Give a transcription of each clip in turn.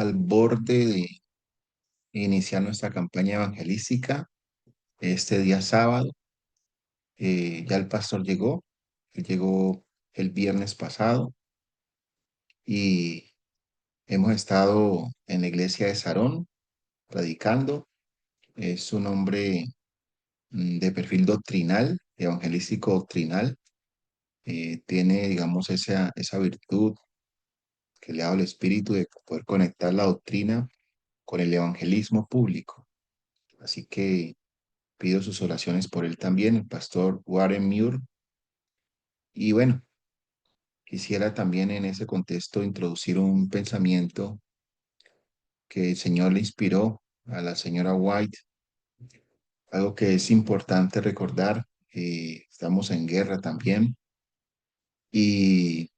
al borde de iniciar nuestra campaña evangelística este día sábado. Ya el pastor llegó, él llegó el viernes pasado y hemos estado en la iglesia de Sarón predicando. Es un hombre de perfil doctrinal, evangelístico doctrinal. Tiene, digamos, esa virtud que le ha dado el Espíritu de poder conectar la doctrina con el evangelismo público. Así que pido sus oraciones por él también, el pastor Warren Muir. Y bueno, quisiera también en ese contexto introducir un pensamiento que el Señor le inspiró a la señora White, algo que es importante recordar. Estamos en guerra también y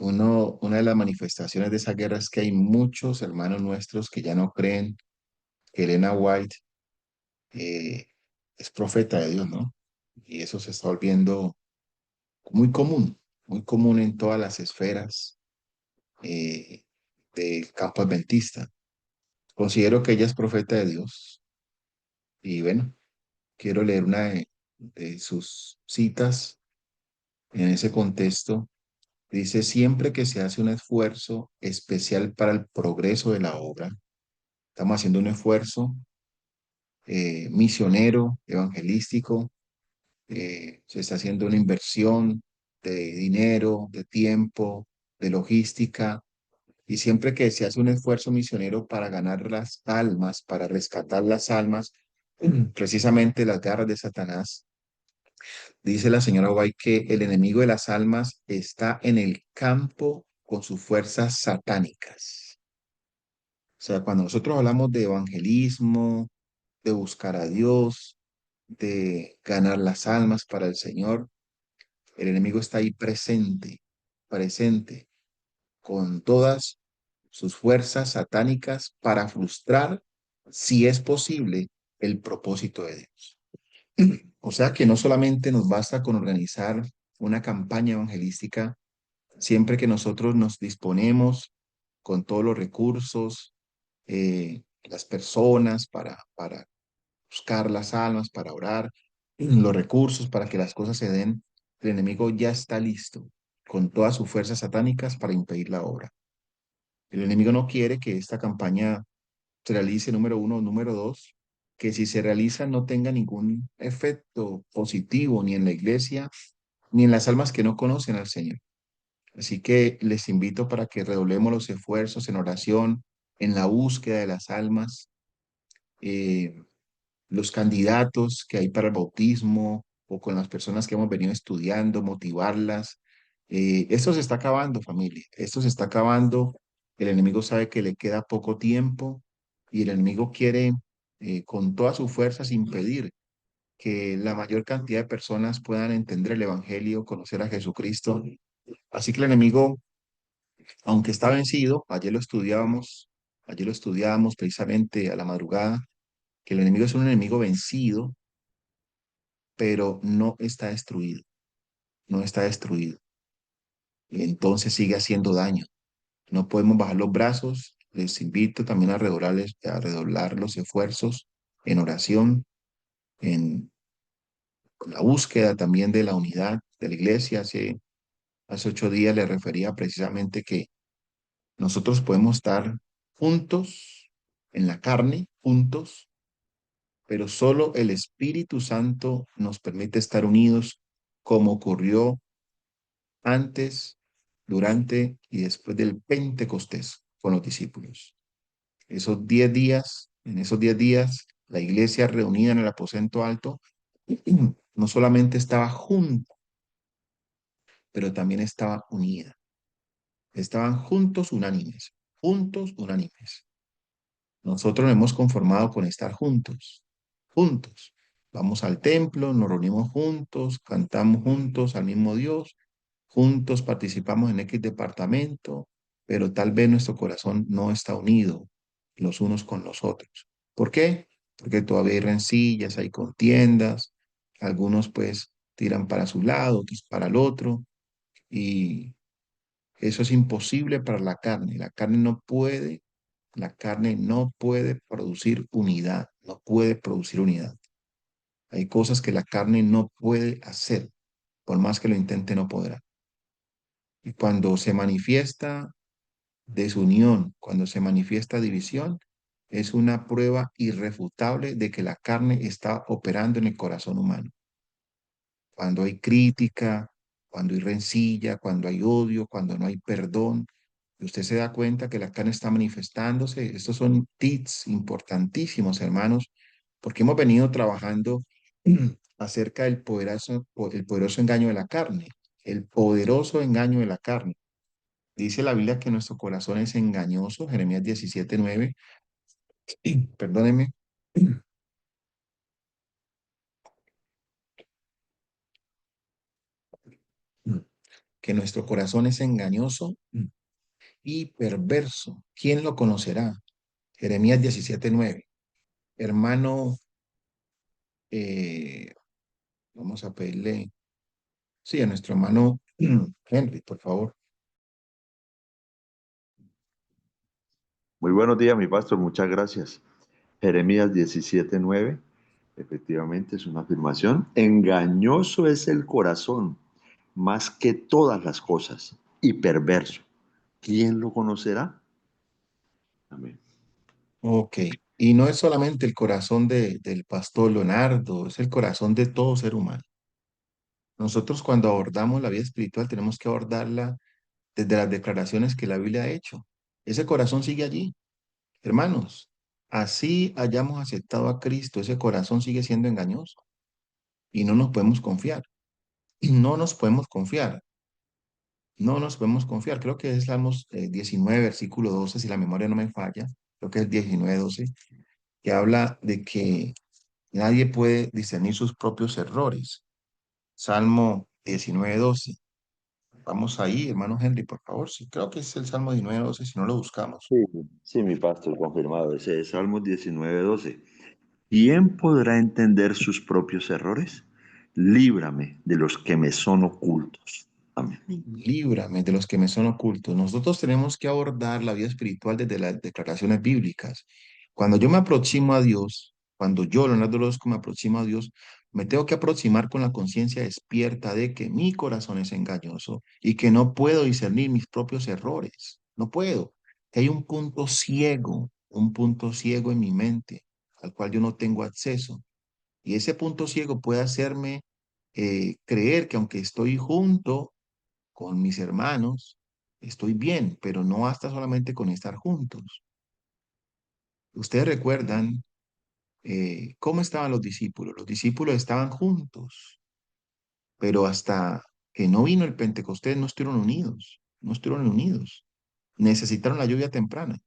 una de las manifestaciones de esa guerra es que hay muchos hermanos nuestros que ya no creen que Elena White eh, es profeta de Dios, ¿no? Y eso se está volviendo muy común en todas las esferas eh, del campo adventista. Considero que ella es profeta de Dios y bueno, quiero leer una de sus citas en ese contexto. Dice, siempre que se hace un esfuerzo especial para el progreso de la obra, estamos haciendo un esfuerzo misionero, evangelístico, se está haciendo una inversión de dinero, de tiempo, de logística. Y siempre que se hace un esfuerzo misionero para ganar las almas, para rescatar las almas, precisamente las garras de Satanás, dice la señora White que el enemigo de las almas está en el campo con sus fuerzas satánicas. O sea, cuando nosotros hablamos de evangelismo, de buscar a Dios, de ganar las almas para el Señor, el enemigo está ahí presente, con todas sus fuerzas satánicas para frustrar, si es posible, el propósito de Dios. O sea que no solamente nos basta con organizar una campaña evangelística, siempre que nosotros nos disponemos con todos los recursos, las personas para buscar las almas, para orar, los recursos para que las cosas se den, el enemigo ya está listo con todas sus fuerzas satánicas para impedir la obra. El enemigo no quiere que esta campaña se realice, número uno. Número dos, que si se realiza no tenga ningún efecto positivo ni en la iglesia, ni en las almas que no conocen al Señor. Así que les invito para que redoblemos los esfuerzos en oración, en la búsqueda de las almas, eh, los candidatos que hay para el bautismo o con las personas que hemos venido estudiando, motivarlas. Esto se está acabando, familia. Esto se está acabando. El enemigo sabe que le queda poco tiempo y el enemigo quiere con todas sus fuerzas impedir que la mayor cantidad de personas puedan entender el Evangelio, conocer a Jesucristo. Así que el enemigo, aunque está vencido, ayer lo estudiábamos precisamente a la madrugada, que el enemigo es un enemigo vencido, pero no está destruido, no está destruido. Y entonces sigue haciendo daño. No podemos bajar los brazos. Les invito también a redoblar los esfuerzos en oración, en la búsqueda también de la unidad de la iglesia. Hace 8 días le refería precisamente que nosotros podemos estar juntos en la carne, juntos, pero solo el Espíritu Santo nos permite estar unidos como ocurrió antes, durante y después del Pentecostés con los discípulos. En esos 10 días, la iglesia reunida en el aposento alto no solamente estaba junta, pero también estaba unida. Estaban juntos unánimes, juntos unánimes. Nosotros nos hemos conformado con estar juntos, juntos. Vamos al templo, nos reunimos juntos, cantamos juntos al mismo Dios, juntos participamos en X departamento, pero tal vez nuestro corazón no está unido los unos con los otros. ¿Por qué? Porque todavía hay rencillas, hay contiendas, algunos pues tiran para su lado, otros para el otro, y Eso es imposible para la carne. La carne no puede producir unidad, no puede producir unidad. Hay cosas que la carne no puede hacer, por más que lo intente, no podrá. Y cuando se manifiesta desunión, cuando se manifiesta división, es una prueba irrefutable de que la carne está operando en el corazón humano. Cuando hay crítica, cuando hay rencilla, cuando hay odio, cuando no hay perdón, y usted se da cuenta que la carne está manifestándose. Estos son tips importantísimos, hermanos, porque hemos venido trabajando acerca del el poderoso engaño de la carne, el poderoso engaño de la carne. Dice la Biblia que nuestro corazón es engañoso, Jeremías 17:9. Perdónenme, que nuestro corazón es engañoso y perverso. ¿Quién lo conocerá? Jeremías 17:9. Hermano, eh, vamos a pedirle, sí, a nuestro hermano Henry, por favor. Muy buenos días, mi pastor, muchas gracias. Jeremías 17:9, efectivamente es una afirmación. Engañoso es el corazón más que todas las cosas y perverso. ¿Quién lo conocerá? Amén. Ok, y no es solamente el corazón del pastor Leonardo, es el corazón de todo ser humano. Nosotros cuando abordamos la vida espiritual tenemos que abordarla desde las declaraciones que la Biblia ha hecho. Ese corazón sigue allí. Hermanos, así hayamos aceptado a Cristo, ese corazón sigue siendo engañoso y no nos podemos confiar. No nos podemos confiar. No nos podemos confiar. Creo que es Salmos 19, versículo 12, si la memoria no me falla. Creo que es 19, 12, que habla de que nadie puede discernir sus propios errores. Salmo 19, 12. Vamos ahí, hermano Henry, por favor. Sí, creo que es el Salmo 19, 12, si no lo buscamos. Sí, sí, mi pastor, confirmado. Ese es Salmos 19:12. ¿Quién podrá entender sus propios errores? Líbrame de los que me son ocultos. Amén. Líbrame de los que me son ocultos. Nosotros tenemos que abordar la vida espiritual desde las declaraciones bíblicas. Cuando yo me aproximo a Dios, cuando yo, Leonardo Orozco, me aproximo a Dios, me tengo que aproximar con la conciencia despierta de que mi corazón es engañoso y que no puedo discernir mis propios errores. No puedo. Que hay un punto ciego en mi mente al cual yo no tengo acceso. Y ese punto ciego puede hacerme creer que aunque estoy junto con mis hermanos, estoy bien, pero no basta solamente con estar juntos. Ustedes recuerdan cómo estaban los discípulos. Los discípulos estaban juntos, pero hasta que no vino el Pentecostés no estuvieron unidos, no estuvieron unidos. Necesitaron la lluvia temprana.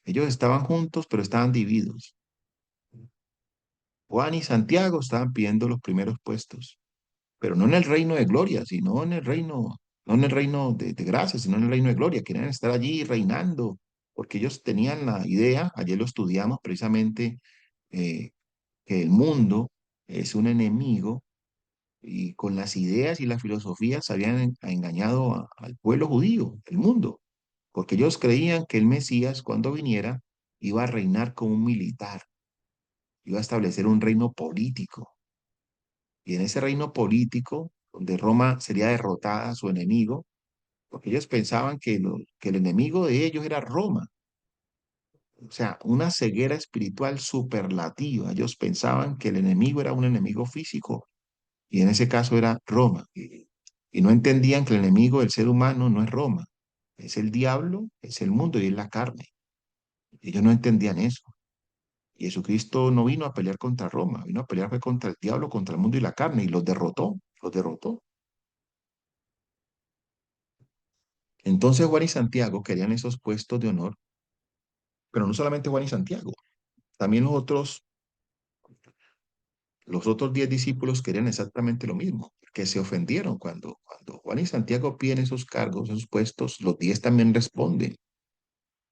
Ellos estaban juntos, pero estaban divididos. Juan y Santiago estaban pidiendo los primeros puestos, pero no en el reino de gloria, sino en el reino, no en el reino de gracia, sino en el reino de gloria. Querían estar allí reinando, porque ellos tenían la idea, ayer lo estudiamos precisamente, eh, que el mundo es un enemigo y con las ideas y las filosofías habían engañado al pueblo judío, el mundo, porque ellos creían que el Mesías, cuando viniera, iba a reinar como un militar, iba a establecer un reino político. Y en ese reino político, donde Roma sería derrotada, su enemigo, porque ellos pensaban que el enemigo de ellos era Roma. O sea, una ceguera espiritual superlativa. Ellos pensaban que el enemigo era un enemigo físico y en ese caso era Roma. Y no entendían que el enemigo del ser humano no es Roma, es el diablo, es el mundo y es la carne. Ellos no entendían eso. Y Jesucristo no vino a pelear contra Roma, vino a pelear fue contra el diablo, contra el mundo y la carne y los derrotó, los derrotó. Entonces Juan y Santiago querían esos puestos de honor, pero no solamente Juan y Santiago, también los otros 10 discípulos querían exactamente lo mismo, que se ofendieron cuando Juan y Santiago piden esos cargos, esos puestos, los 10 también responden,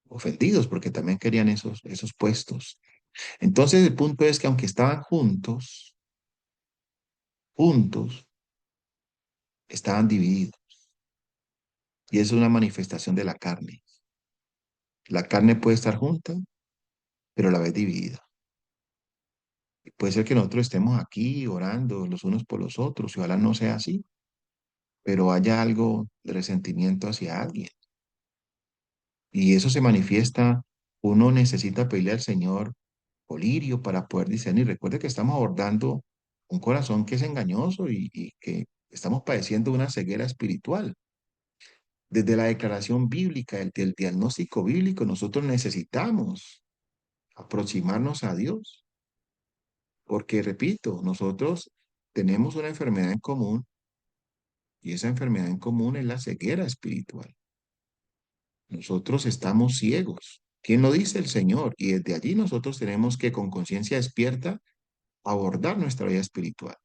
ofendidos porque también querían esos puestos. Entonces el punto es que aunque estaban juntos, estaban divididos. y es una manifestación de la carne. La carne puede estar junta, pero a la vez dividida. Y puede ser que nosotros estemos aquí orando los unos por los otros, y ojalá no sea así, pero haya algo de resentimiento hacia alguien. Y eso se manifiesta, uno necesita pedirle al Señor colirio para poder discernir. Recuerde que estamos abordando un corazón que es engañoso y que estamos padeciendo una ceguera espiritual. Desde la declaración bíblica, del diagnóstico bíblico, nosotros necesitamos aproximarnos a Dios, porque, repito, nosotros tenemos una enfermedad en común y esa enfermedad en común es la ceguera espiritual. Nosotros estamos ciegos. ¿Quién lo dice? El Señor. Y desde allí nosotros tenemos que, con conciencia despierta, abordar nuestra vida espiritual.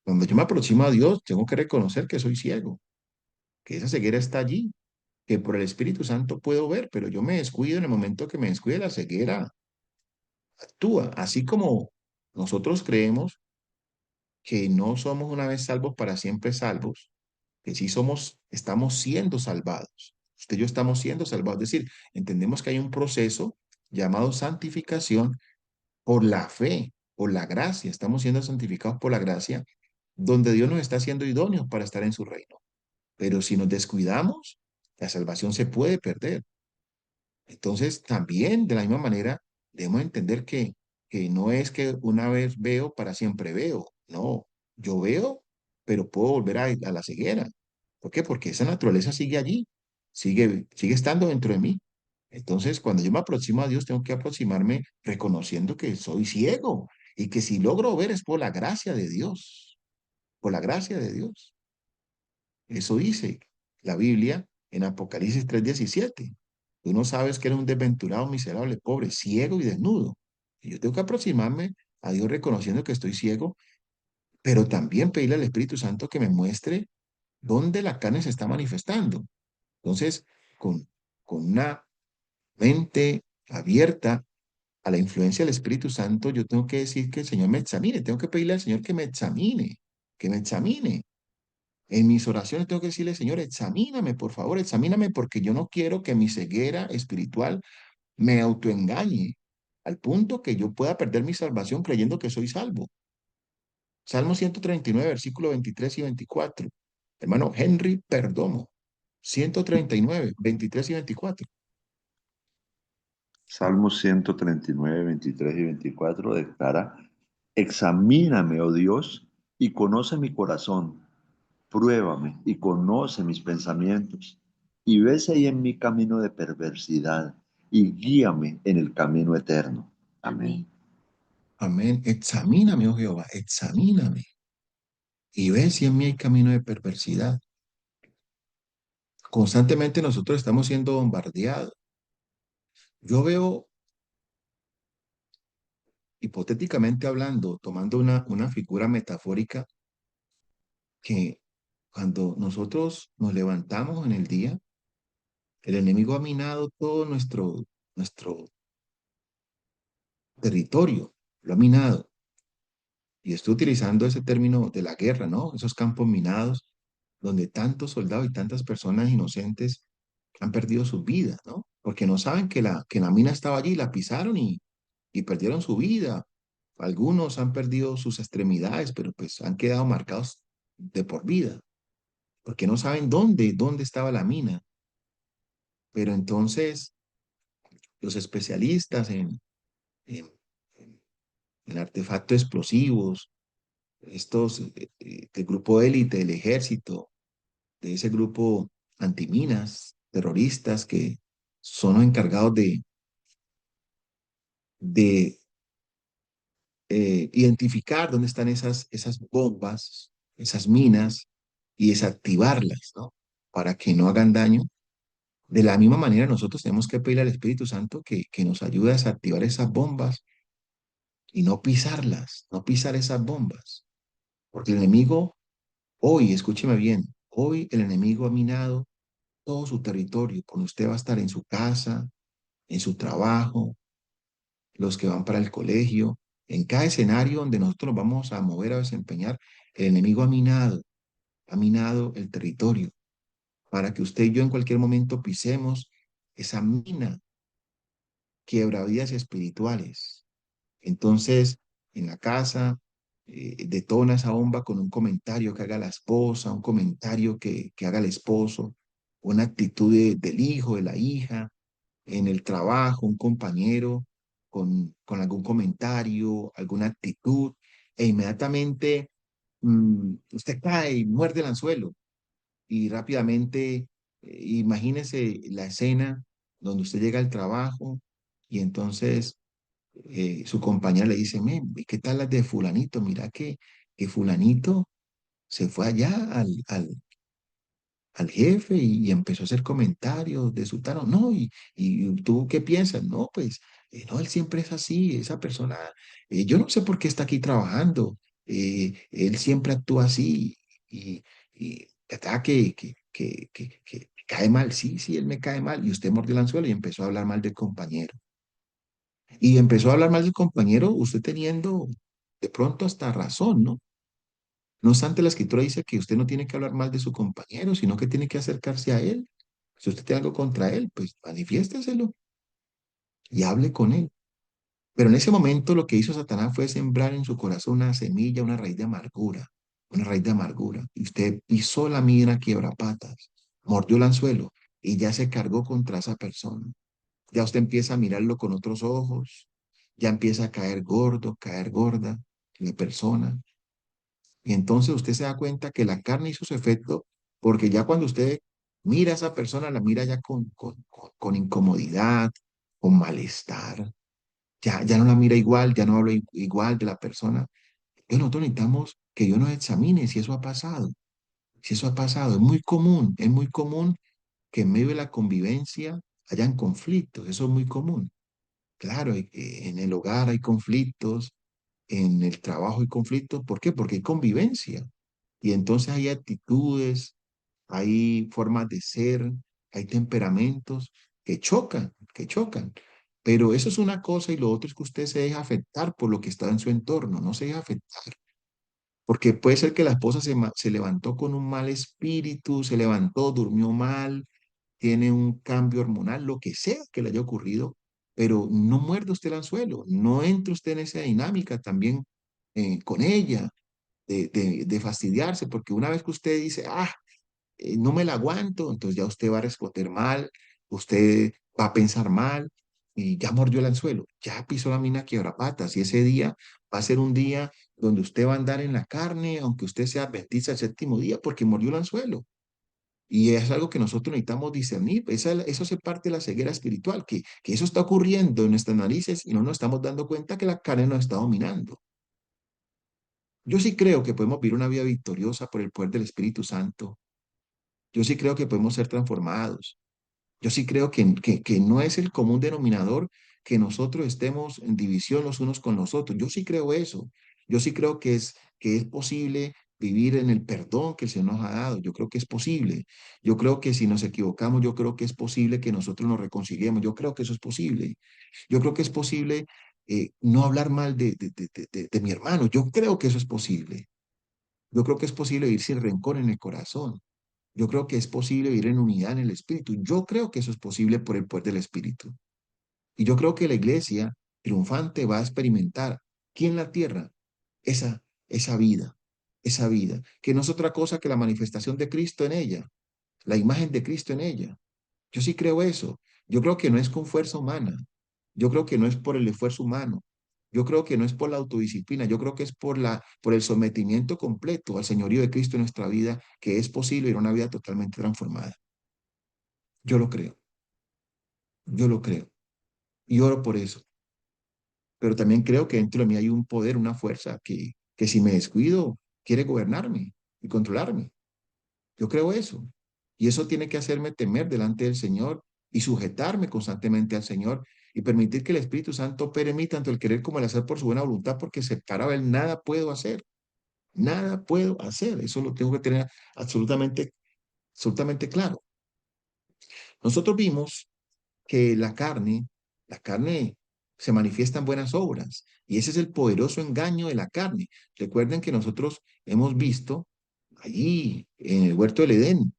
Cuando yo me aproximo a Dios, tengo que reconocer que soy ciego, que esa ceguera está allí, que por el Espíritu Santo puedo ver, pero yo me descuido. En el momento que me descuide, la ceguera actúa. Así como nosotros creemos que no somos una vez salvos para siempre salvos, que sí somos, estamos siendo salvados. Usted y yo estamos siendo salvados. Es decir, entendemos que hay un proceso llamado santificación por la fe, por la gracia. Estamos siendo santificados por la gracia, donde Dios nos está haciendo idóneos para estar en su reino. Pero si nos descuidamos, la salvación se puede perder. Entonces, también de la misma manera, debemos entender que no es que una vez veo, para siempre veo. No, yo veo, pero puedo volver a la ceguera. ¿Por qué? Porque esa naturaleza sigue allí, sigue estando dentro de mí. Entonces, cuando yo me aproximo a Dios, tengo que aproximarme reconociendo que soy ciego y que si logro ver es por la gracia de Dios, por la gracia de Dios. Eso dice la Biblia en Apocalipsis 3:17. Tú no sabes que eres un desventurado, miserable, pobre, ciego y desnudo. Y yo tengo que aproximarme a Dios reconociendo que estoy ciego, pero también pedirle al Espíritu Santo que me muestre dónde la carne se está manifestando. Entonces, con, con una mente abierta a la influencia del Espíritu Santo, yo tengo que decir que el Señor me examine, tengo que pedirle al Señor que me examine, que me examine. En mis oraciones tengo que decirle, Señor, examíname, por favor, examíname, porque yo no quiero que mi ceguera espiritual me autoengañe al punto que yo pueda perder mi salvación creyendo que soy salvo. Salmo 139, versículo 23 y 24. Hermano Henry Perdomo, 139, 23 y 24. Salmos 139, 23 y 24 declara, examíname, oh Dios, y conoce mi corazón, pruébame y conoce mis pensamientos, y ves ahí en mi camino de perversidad, y guíame en el camino eterno. Amén. Amén. Examíname, oh Jehová, examíname. Y ve si en mí hay camino de perversidad. Constantemente nosotros estamos siendo bombardeados. Yo veo, hipotéticamente hablando, tomando una figura metafórica, que cuando nosotros nos levantamos en el día, el enemigo ha minado todo nuestro territorio, lo ha minado. Y estoy utilizando ese término de la guerra, ¿no? Esos campos minados donde tantos soldados y tantas personas inocentes han perdido sus vidas, ¿no? Porque no saben que la mina estaba allí, la pisaron y perdieron su vida. Algunos han perdido sus extremidades, pero pues han quedado marcados de por vida, porque no saben dónde estaba la mina. Pero entonces los especialistas en, en- en artefactos explosivos, estos del grupo élite del ejército, de ese grupo antiminas, terroristas que son los encargados de identificar dónde están esas bombas, esas minas y desactivarlas, ¿no? Para que no hagan daño. De la misma manera, nosotros tenemos que pedirle al Espíritu Santo que nos ayude a desactivar esas bombas y no pisarlas, no pisar esas bombas. Porque el enemigo, hoy, escúcheme bien, hoy el enemigo ha minado todo su territorio. Cuando usted va a estar en su casa, en su trabajo, los que van para el colegio, en cada escenario donde nosotros nos vamos a mover a desempeñar, el enemigo ha minado el territorio. para que usted y yo en cualquier momento pisemos esa mina quebravidas espirituales. Entonces, en la casa, detona esa bomba con un comentario que haga la esposa, un comentario que haga el esposo, una actitud del hijo, de la hija, en el trabajo, un compañero con algún comentario, alguna actitud, e inmediatamente usted cae y muerde el anzuelo y rápidamente imagínese la escena donde usted llega al trabajo y entonces su compañera le dice, men, ¿qué tal las de fulanito? Mira que fulanito se fue allá al jefe y empezó a hacer comentarios de su tano. No, y tú qué piensas? No, pues, no, él siempre es así, esa persona, yo no sé por qué está aquí trabajando, él siempre actúa así y está que cae mal, sí, sí, él me cae mal. Y usted mordió el anzuelo y empezó a hablar mal del compañero. Y empezó a hablar mal del compañero, usted teniendo de pronto hasta razón, ¿no? No obstante, la escritura dice que usted no tiene que hablar mal de su compañero, sino que tiene que acercarse a él. Si usted tiene algo contra él, pues manifiésteselo y hable con él. Pero en ese momento lo que hizo Satanás fue sembrar en su corazón una semilla, una raíz de amargura, una raíz de amargura. Y usted pisó la mina quiebrapatas, mordió el anzuelo y ya se cargó contra esa persona. Ya usted empieza a mirarlo con otros ojos, ya empieza a caer gordo, caer gorda la persona. Y entonces usted se da cuenta que la carne hizo su efecto porque ya cuando usted mira a esa persona, la mira ya con incomodidad, con malestar, ya no la mira igual, ya no habla igual de la persona. Entonces nosotros necesitamos que Dios nos examine si eso ha pasado, si eso ha pasado. Es muy común que en medio de la convivencia hayan conflictos, eso es muy común. Claro, en el hogar hay conflictos, en el trabajo hay conflictos. ¿Por qué? Porque hay convivencia. Y entonces hay actitudes, hay formas de ser, hay temperamentos que chocan, que chocan. Pero eso es una cosa y lo otro es que usted se deja afectar por lo que está en su entorno, no se deja afectar. Porque puede ser que la esposa se levantó con un mal espíritu, se levantó, durmió mal, tiene un cambio hormonal, lo que sea que le haya ocurrido, pero no muerde usted el anzuelo, no entre usted en esa dinámica también con ella de fastidiarse, porque una vez que usted dice, no me la aguanto, entonces ya usted va a responder mal, usted va a pensar mal y ya mordió el anzuelo, ya pisó la mina quiebrapatas y ese día va a ser un día donde usted va a andar en la carne, aunque usted sea adventista el séptimo día, porque mordió el anzuelo. Y es algo que nosotros necesitamos discernir. Eso hace parte de la ceguera espiritual, que eso está ocurriendo en nuestras narices y no nos estamos dando cuenta que la carne nos está dominando. Yo sí creo que podemos vivir una vida victoriosa por el poder del Espíritu Santo. Yo sí creo que podemos ser transformados. Yo sí creo que no es el común denominador que nosotros estemos en división los unos con los otros. Yo sí creo eso. Yo sí creo que es posible vivir en el perdón que el Señor nos ha dado. Yo creo que es posible. Yo creo que si nos equivocamos, yo creo que es posible que nosotros nos reconciliemos. Yo creo que eso es posible. Yo creo que es posible no hablar mal de mi hermano. Yo creo que eso es posible. Yo creo que es posible vivir sin rencor en el corazón. Yo creo que es posible vivir en unidad en el Espíritu. Yo creo que eso es posible por el poder del Espíritu. Y yo creo que la iglesia triunfante va a experimentar aquí en la tierra esa, esa vida, que no es otra cosa que la manifestación de Cristo en ella, la imagen de Cristo en ella. Yo sí creo eso. Yo creo que no es con fuerza humana. Yo creo que no es por el esfuerzo humano. Yo creo que no es por la autodisciplina. Yo creo que es por el sometimiento completo al señorío de Cristo en nuestra vida que es posible ir a una vida totalmente transformada. Yo lo creo. Yo lo creo. Y oro por eso. Pero también creo que dentro de mí hay un poder, una fuerza que si me descuido, quiere gobernarme y controlarme. Yo creo eso. Y eso tiene que hacerme temer delante del Señor y sujetarme constantemente al Señor y permitir que el Espíritu Santo opere en mí tanto el querer como el hacer por su buena voluntad, porque separado de él nada puedo hacer. Nada puedo hacer. Eso lo tengo que tener absolutamente, absolutamente claro. Nosotros vimos que la carne se manifiesta en buenas obras y ese es el poderoso engaño de la carne. Recuerden que nosotros hemos visto allí en el huerto del Edén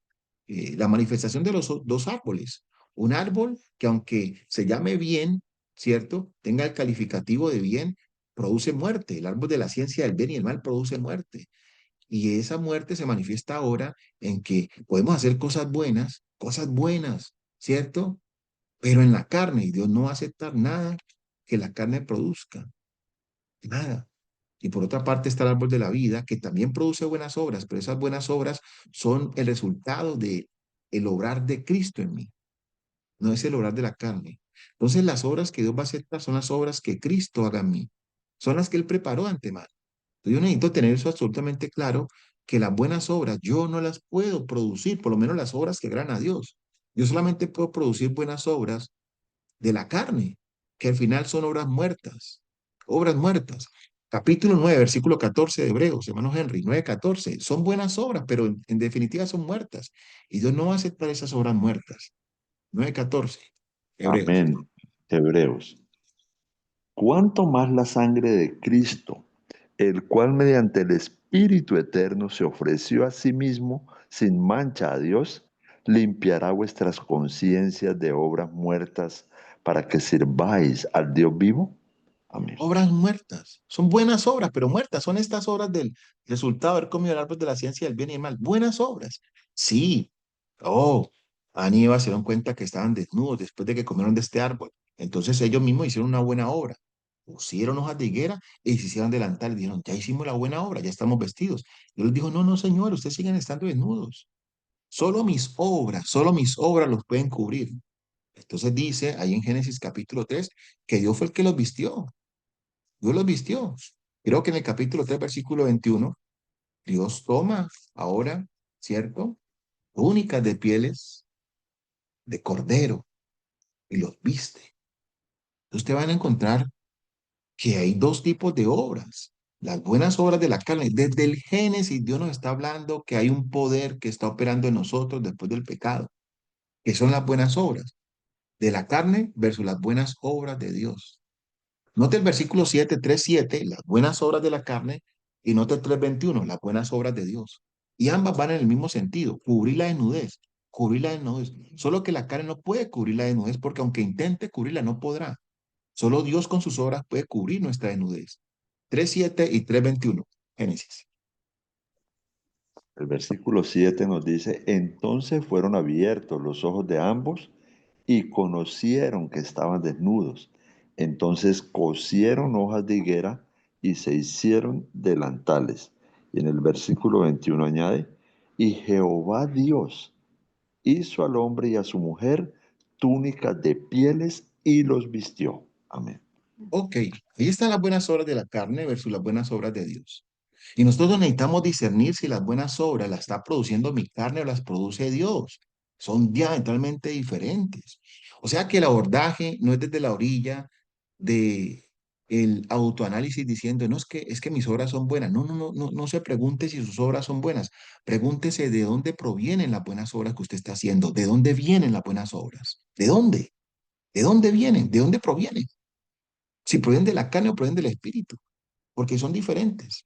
la manifestación de los dos árboles. Un árbol que aunque se llame bien, ¿cierto? Tenga el calificativo de bien, produce muerte. El árbol de la ciencia del bien y el mal produce muerte. Y esa muerte se manifiesta ahora en que podemos hacer cosas buenas, ¿cierto? Pero en la carne, y Dios no va a aceptar nada que la carne produzca, nada. Y por otra parte está el árbol de la vida, que también produce buenas obras, pero esas buenas obras son el resultado de el obrar de Cristo en mí, no es el obrar de la carne. Entonces las obras que Dios va a aceptar son las obras que Cristo haga en mí, son las que Él preparó de antemano. Entonces yo necesito tener eso absolutamente claro, que las buenas obras yo no las puedo producir, por lo menos las obras que agradan a Dios. Yo solamente puedo producir buenas obras de la carne, que al final son obras muertas, obras muertas. Capítulo 9 versículo 14 de Hebreos, hermano Henry, 9:14, son buenas obras, pero en definitiva son muertas. Y Dios no va a aceptar esas obras muertas. 9:14, Hebreos. Amén. Hebreos. ¿Cuánto más la sangre de Cristo, el cual mediante el Espíritu Eterno se ofreció a sí mismo sin mancha a Dios, limpiará vuestras conciencias de obras muertas para que sirváis al Dios vivo? Amén. Obras muertas, son buenas obras, pero muertas, son estas obras del resultado de haber comido el árbol de la ciencia del bien y del mal. Buenas obras, sí. Oh, Adán y Eva se dieron cuenta que estaban desnudos después de que comieron de este árbol. Entonces ellos mismos hicieron una buena obra. Pusieron hojas de higuera y se hicieron delantal y dijeron, ya hicimos la buena obra, ya estamos vestidos. Y él les dijo, no, no, señor, ustedes siguen estando desnudos. Solo mis obras los pueden cubrir. Entonces dice ahí en Génesis capítulo 3 que Dios fue el que los vistió. Dios los vistió. Creo que en el capítulo 3 versículo 21 Dios toma ahora, ¿cierto? Túnicas de pieles de cordero y los viste. Ustedes van a encontrar que hay dos tipos de obras. Las buenas obras de la carne. Desde el Génesis, Dios nos está hablando que hay un poder que está operando en nosotros después del pecado, que son las buenas obras de la carne versus las buenas obras de Dios. Note el versículo 7, 3, 7, las buenas obras de la carne, y note el 3, 21, las buenas obras de Dios. Y ambas van en el mismo sentido, cubrir la desnudez, cubrir la desnudez. Solo que la carne no puede cubrir la desnudez porque aunque intente cubrirla, no podrá. Solo Dios con sus obras puede cubrir nuestra desnudez. 3, 7 y 3, 21, Génesis. El versículo 7 nos dice, entonces fueron abiertos los ojos de ambos y conocieron que estaban desnudos. Entonces cosieron hojas de higuera y se hicieron delantales. Y en el versículo 21 añade, y Jehová Dios hizo al hombre y a su mujer túnicas de pieles y los vistió. Amén. Ok, ahí están las buenas obras de la carne versus las buenas obras de Dios. Y nosotros necesitamos discernir si las buenas obras las está produciendo mi carne o las produce Dios. Son diametralmente diferentes. O sea que el abordaje no es desde la orilla de el autoanálisis diciendo, no, es que mis obras son buenas. No, no, no, no, no se pregunte si sus obras son buenas. Pregúntese de dónde provienen las buenas obras que usted está haciendo. ¿De dónde vienen las buenas obras? ¿De dónde? ¿De dónde vienen? ¿De dónde provienen? Si provienen de la carne o provienen del espíritu, porque son diferentes.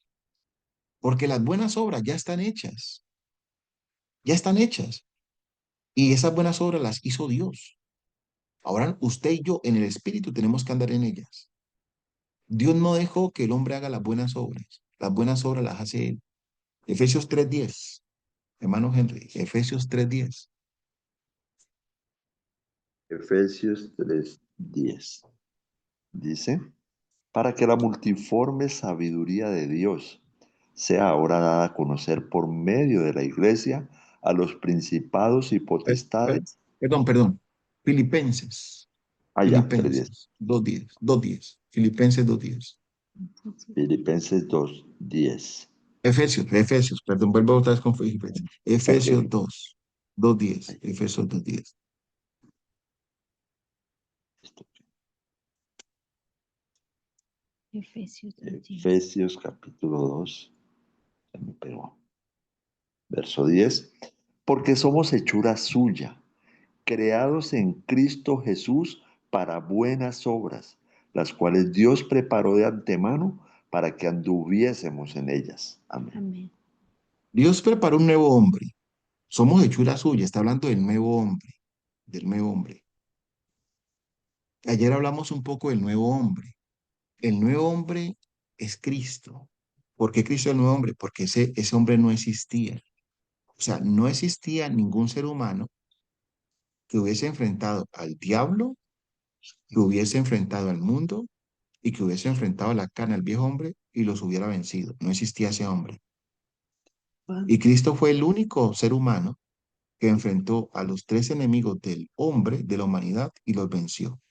Porque las buenas obras ya están hechas. Y esas buenas obras las hizo Dios. Ahora usted y yo en el espíritu tenemos que andar en ellas. Dios no dejó que el hombre haga las buenas obras. Las buenas obras las hace él. Efesios 3:10, hermano Henry, Efesios 3:10. Efesios 3:10 dice, para que la multiforme sabiduría de Dios sea ahora dada a conocer por medio de la iglesia a los principados y potestades. Perdón. Filipenses, Allá, 3:10. Filipenses 2:10. Filipenses 2:10. Filipenses 2:10. Perdón, vuelvo otra vez con Filipenses. Ok. Efesios 2:10. Efesios 2:10. Efesios 2:10. Efesios capítulo 2, se me pegó. Verso 10. Porque somos hechura suya, creados en Cristo Jesús para buenas obras, las cuales Dios preparó de antemano para que anduviésemos en ellas. Amén. Amén. Dios preparó un nuevo hombre. Somos hechura suya, está hablando del nuevo hombre, del nuevo hombre. Ayer hablamos un poco del nuevo hombre. El nuevo hombre es Cristo. ¿Por qué Cristo es el nuevo hombre? Porque ese hombre no existía. O sea, no existía ningún ser humano que hubiese enfrentado al diablo, que hubiese enfrentado al mundo y que hubiese enfrentado a la carne, al viejo hombre, y los hubiera vencido. No existía ese hombre. Y Cristo fue el único ser humano que enfrentó a los tres enemigos del hombre, de la humanidad, y los venció.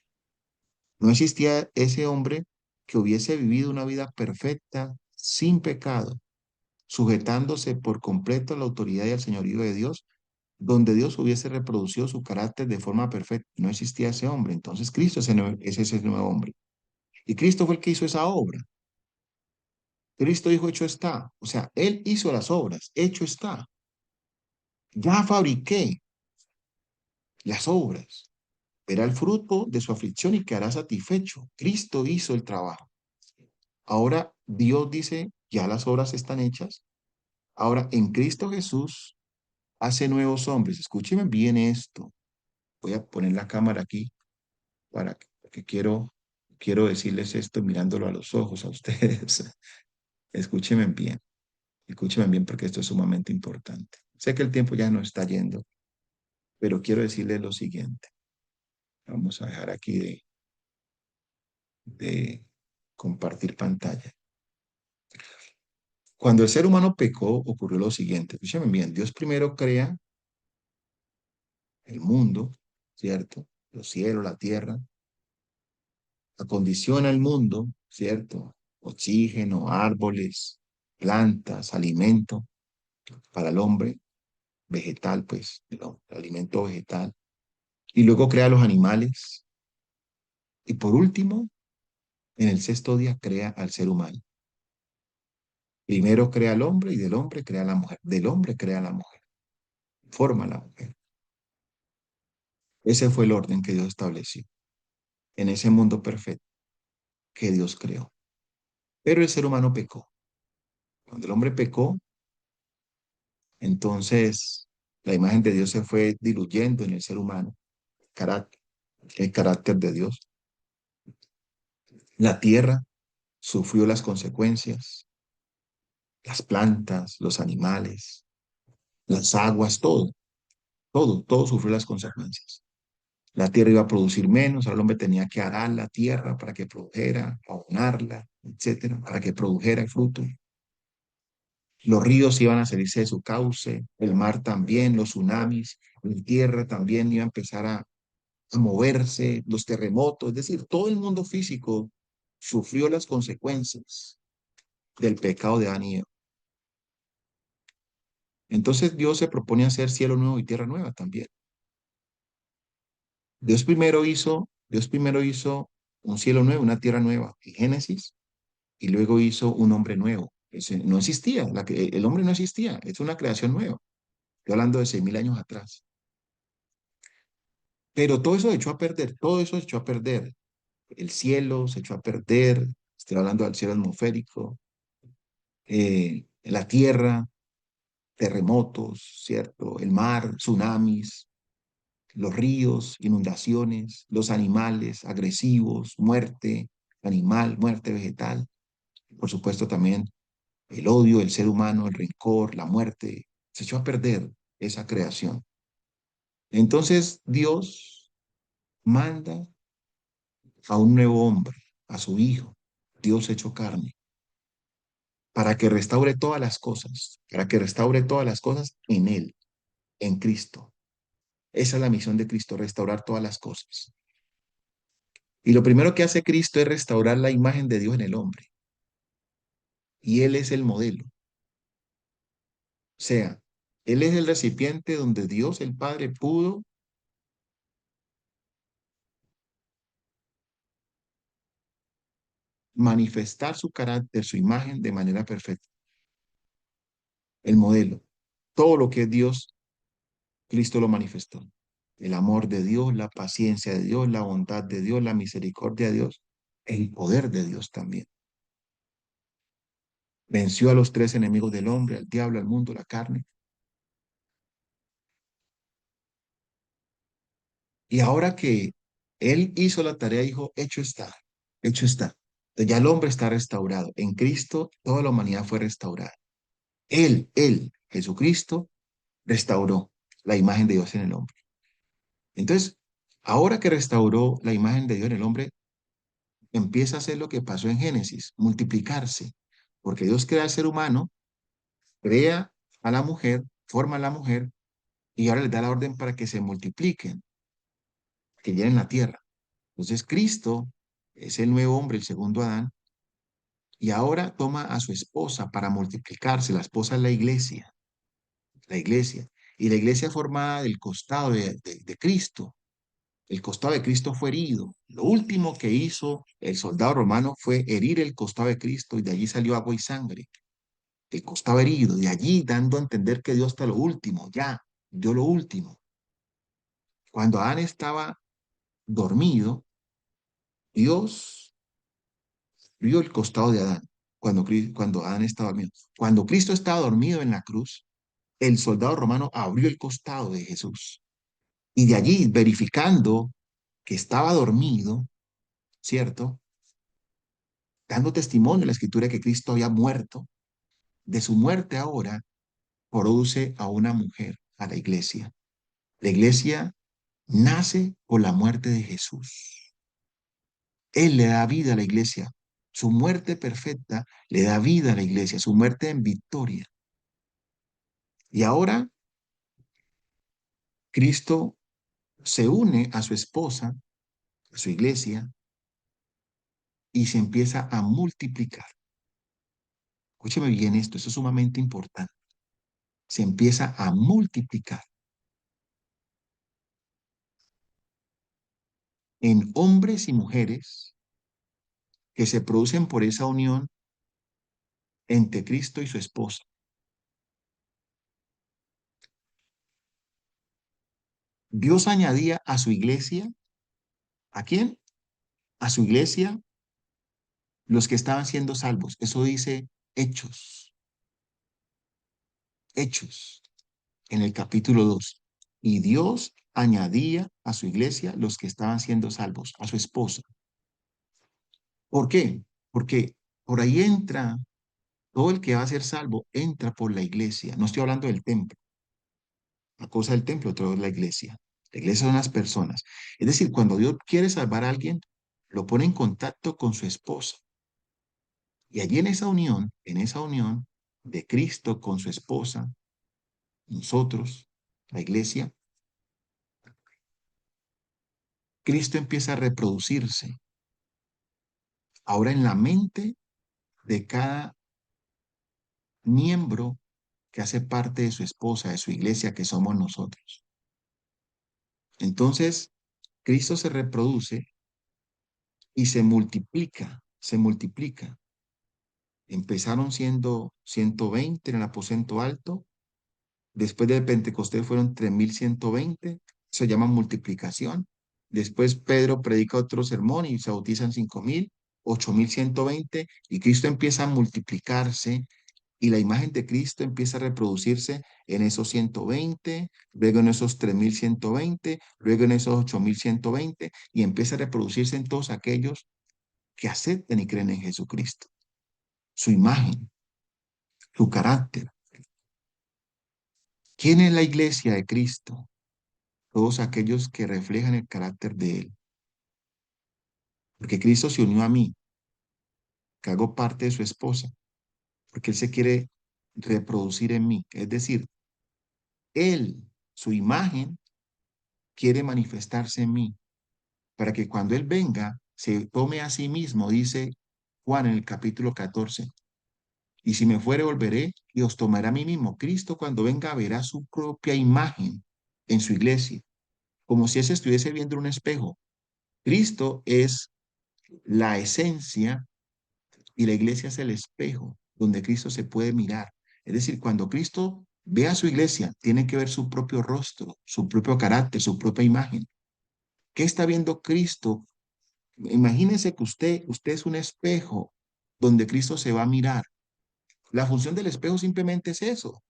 No existía ese hombre que hubiese vivido una vida perfecta, sin pecado, sujetándose por completo a la autoridad y al señorío de Dios, donde Dios hubiese reproducido su carácter de forma perfecta. No existía ese hombre. Entonces Cristo es ese nuevo hombre. Y Cristo fue el que hizo esa obra. Cristo dijo, hecho está. O sea, Él hizo las obras, hecho está. Ya fabriqué las obras. Verá el fruto de su aflicción y quedará satisfecho. Cristo hizo el trabajo. Ahora Dios dice, ya las obras están hechas. Ahora en Cristo Jesús hace nuevos hombres. Escúcheme bien esto. Voy a poner la cámara aquí porque quiero decirles esto mirándolo a los ojos a ustedes. Escúcheme bien. Escúcheme bien porque esto es sumamente importante. Sé que el tiempo ya no está yendo, pero quiero decirles lo siguiente. Vamos a dejar aquí de compartir pantalla. Cuando el ser humano pecó, ocurrió lo siguiente. Escúchame bien. Dios primero crea el mundo, ¿cierto? Los cielos, la tierra. Acondiciona el mundo, ¿cierto? Oxígeno, árboles, plantas, alimento para el hombre, vegetal, pues, el alimento vegetal. Y luego crea los animales. Y por último, en el sexto día crea al ser humano. Primero crea al hombre y del hombre crea a la mujer. Del hombre crea a la mujer. Forma a la mujer. Ese fue el orden que Dios estableció en ese mundo perfecto que Dios creó. Pero el ser humano pecó. Cuando el hombre pecó, entonces la imagen de Dios se fue diluyendo en el ser humano, carácter, el carácter de Dios. La tierra sufrió las consecuencias, las plantas, los animales, las aguas, todo sufrió las consecuencias. La tierra iba a producir menos, ahora el hombre tenía que arar la tierra para que produjera, abonarla, etcétera, para que produjera el fruto. Los ríos iban a salirse de su cauce, el mar también, los tsunamis, la tierra también iba a empezar a moverse, los terremotos, es decir, todo el mundo físico sufrió las consecuencias del pecado de Adán y Eva. Entonces Dios se propone hacer cielo nuevo y tierra nueva también. Dios primero hizo un cielo nuevo, una tierra nueva, en Génesis, y luego hizo un hombre nuevo. Ese no existía, el hombre no existía, es una creación nueva. Estoy hablando de 6.000 años atrás. Pero todo eso se echó a perder, todo eso se echó a perder. El cielo se echó a perder, estoy hablando del cielo atmosférico, la tierra, terremotos, ¿cierto? El mar, tsunamis, los ríos, inundaciones, los animales agresivos, muerte animal, muerte vegetal. Por supuesto también el odio del ser humano, el rencor, la muerte. Se echó a perder esa creación. Entonces Dios manda a un nuevo hombre, a su Hijo, Dios hecho carne, para que restaure todas las cosas, para que restaure todas las cosas en Él, en Cristo. Esa es la misión de Cristo, restaurar todas las cosas. Y lo primero que hace Cristo es restaurar la imagen de Dios en el hombre. Y Él es el modelo. O sea, Él es el recipiente donde Dios, el Padre, pudo manifestar su carácter, su imagen de manera perfecta. El modelo. Todo lo que es Dios, Cristo lo manifestó. El amor de Dios, la paciencia de Dios, la bondad de Dios, la misericordia de Dios, el poder de Dios también. Venció a los tres enemigos del hombre, al diablo, al mundo, la carne. Y ahora que él hizo la tarea, dijo, hecho está, hecho está. Entonces ya el hombre está restaurado. En Cristo toda la humanidad fue restaurada. Jesucristo, restauró la imagen de Dios en el hombre. Entonces, ahora que restauró la imagen de Dios en el hombre, empieza a hacer lo que pasó en Génesis, multiplicarse. Porque Dios crea al ser humano, crea a la mujer, forma a la mujer y ahora les da la orden para que se multipliquen, que llenen la tierra. Entonces, Cristo es el nuevo hombre, el segundo Adán, y ahora toma a su esposa para multiplicarse. La esposa es la iglesia, la iglesia. Y la iglesia formada del costado de Cristo. El costado de Cristo fue herido. Lo último que hizo el soldado romano fue herir el costado de Cristo y de allí salió agua y sangre. El costado herido, de allí dando a entender que Dios está lo último, ya, dio lo último. Cuando Adán estaba dormido, Dios vio el costado de Adán. Cuando Adán estaba dormido. Cuando Cristo estaba dormido en la cruz, el soldado romano abrió el costado de Jesús. Y de allí, verificando que estaba dormido, ¿cierto? Dando testimonio en la escritura de que Cristo había muerto, de su muerte ahora produce a una mujer, a la iglesia. La iglesia nace por la muerte de Jesús. Él le da vida a la iglesia. Su muerte perfecta le da vida a la iglesia, su muerte en victoria. Y ahora Cristo se une a su esposa, a su iglesia, y se empieza a multiplicar. Escúcheme bien esto es sumamente importante. Se empieza a multiplicar en hombres y mujeres que se producen por esa unión entre Cristo y su esposa. Dios añadía a su iglesia, ¿a quién? A su iglesia, los que estaban siendo salvos. Eso dice Hechos, Hechos, en el capítulo 2. Y Dios añadía a su iglesia los que estaban siendo salvos, a su esposa. ¿Por qué? Porque por ahí entra, todo el que va a ser salvo entra por la iglesia. No estoy hablando del templo. Una cosa del templo, otra es la iglesia. La iglesia son las personas. Es decir, cuando Dios quiere salvar a alguien, lo pone en contacto con su esposa. Y allí en esa unión de Cristo con su esposa, nosotros, la iglesia, Cristo empieza a reproducirse ahora en la mente de cada miembro que hace parte de su esposa, de su iglesia, que somos nosotros. Entonces, Cristo se reproduce y se multiplica, se multiplica. Empezaron siendo 120 en el aposento alto. Después del Pentecostés fueron 3120. Se llama multiplicación. Después Pedro predica otro sermón y se bautizan 5000, 8120. Y Cristo empieza a multiplicarse y la imagen de Cristo empieza a reproducirse en esos 120, luego en esos 3120, luego en esos 8120 y empieza a reproducirse en todos aquellos que acepten y creen en Jesucristo. Su imagen, su carácter. ¿Quién es la iglesia de Cristo? Todos aquellos que reflejan el carácter de Él. Porque Cristo se unió a mí, que hago parte de su esposa, porque Él se quiere reproducir en mí. Es decir, Él, su imagen, quiere manifestarse en mí, para que cuando Él venga, se tome a sí mismo, dice Juan en el capítulo 14. Y si me fuere, volveré y os tomaré a mí mismo. Cristo cuando venga verá su propia imagen en su iglesia, como si ese estuviese viendo un espejo. Cristo es la esencia y la iglesia es el espejo donde Cristo se puede mirar. Es decir, cuando Cristo ve a su iglesia, tiene que ver su propio rostro, su propio carácter, su propia imagen. ¿Qué está viendo Cristo? Imagínese que usted es un espejo donde Cristo se va a mirar. La función del espejo simplemente es eso.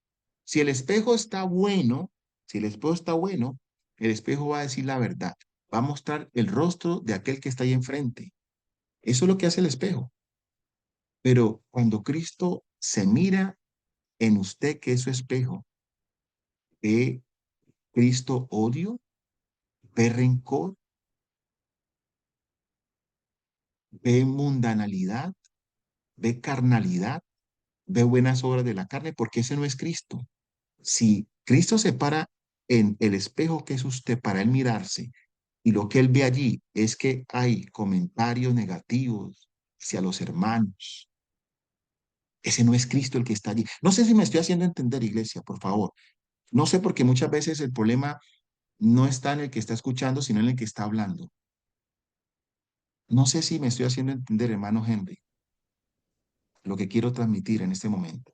Si el espejo está bueno, si el espejo está bueno, El espejo va a decir la verdad, va a mostrar el rostro de aquel que está ahí enfrente. Eso es lo que hace el espejo. Pero cuando Cristo se mira en usted, que es su espejo, ve Cristo odio, ve rencor, ve mundanalidad, ve carnalidad, ve buenas obras de la carne, porque ese no es Cristo. Si Cristo se para en el espejo que es usted para él mirarse y lo que él ve allí es que hay comentarios negativos hacia los hermanos, ese no es Cristo el que está allí. No sé si me estoy haciendo entender, iglesia, por favor. No sé porque muchas veces el problema no está en el que está escuchando, sino en el que está hablando. No sé si me estoy haciendo entender, hermano Henry, lo que quiero transmitir en este momento.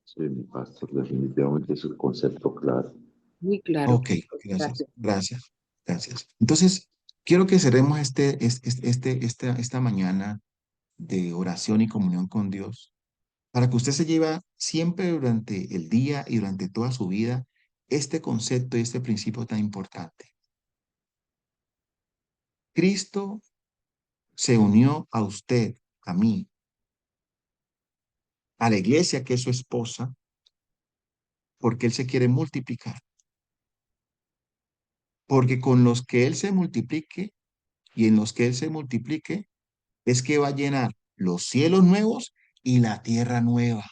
Sí, mi pastor, definitivamente es un concepto claro. Muy claro. Ok, gracias, Gracias. gracias, gracias. Entonces, quiero que cerremos esta mañana de oración y comunión con Dios para que usted se lleve siempre durante el día y durante toda su vida este concepto y este principio tan importante. Cristo se unió a usted, a mí, a la iglesia que es su esposa, porque Él se quiere multiplicar. Porque con los que Él se multiplique y en los que Él se multiplique, es que va a llenar los cielos nuevos y la tierra nueva.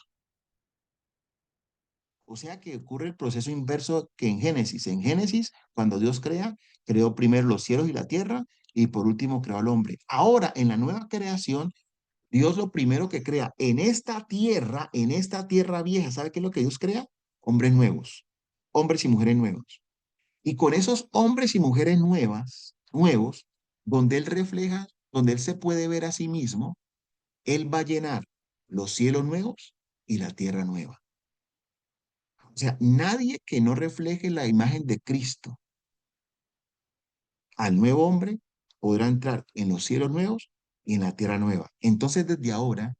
O sea que ocurre el proceso inverso que en Génesis. En Génesis, cuando Dios crea, creó primero los cielos y la tierra y por último creó al hombre. Ahora, en la nueva creación, Dios lo primero que crea en esta tierra vieja, ¿sabe qué es lo que Dios crea? Hombres nuevos, hombres y mujeres nuevos. Y con esos hombres y mujeres nuevos, donde Él refleja, donde Él se puede ver a sí mismo, Él va a llenar los cielos nuevos y la tierra nueva. O sea, nadie que no refleje la imagen de Cristo al nuevo hombre podrá entrar en los cielos nuevos y en la tierra nueva. Entonces, desde ahora,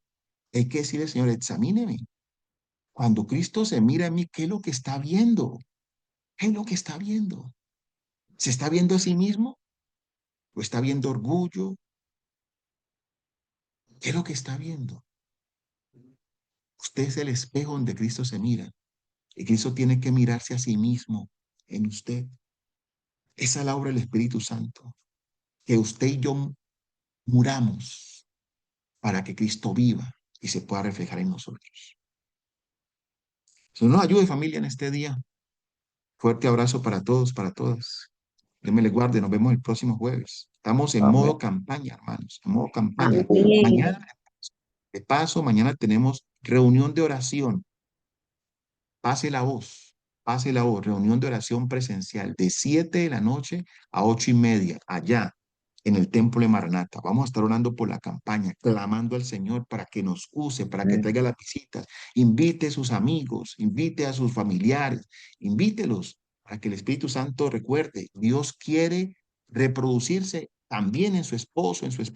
hay que decirle, Señor, examíneme. Cuando Cristo se mira a mí, ¿qué es lo que está viendo? ¿Qué es lo que está viendo? ¿Se está viendo a sí mismo? ¿O está viendo orgullo? ¿Qué es lo que está viendo? Usted es el espejo donde Cristo se mira. Y Cristo tiene que mirarse a sí mismo en usted. Esa es la obra del Espíritu Santo. Que usted y yo muramos para que Cristo viva y se pueda reflejar en nosotros. Señor nos ayude, familia, en este día. Fuerte abrazo para todos, para todas. Dios me les guarde. Nos vemos el próximo jueves. Estamos en Amén. modo campaña, hermanos. En modo campaña. Amén. Mañana, de paso, mañana tenemos reunión de oración. Pase la voz, pase la voz, reunión de oración presencial de 7 de la noche a 8:30, allá en el Templo de Maranata. Vamos a estar orando por la campaña, clamando al Señor para que nos use, para que Amén. traiga las visitas. Invite a sus amigos, invite a sus familiares, invítelos para que el Espíritu Santo recuerde, Dios quiere reproducirse también en su esposo, en su esposa.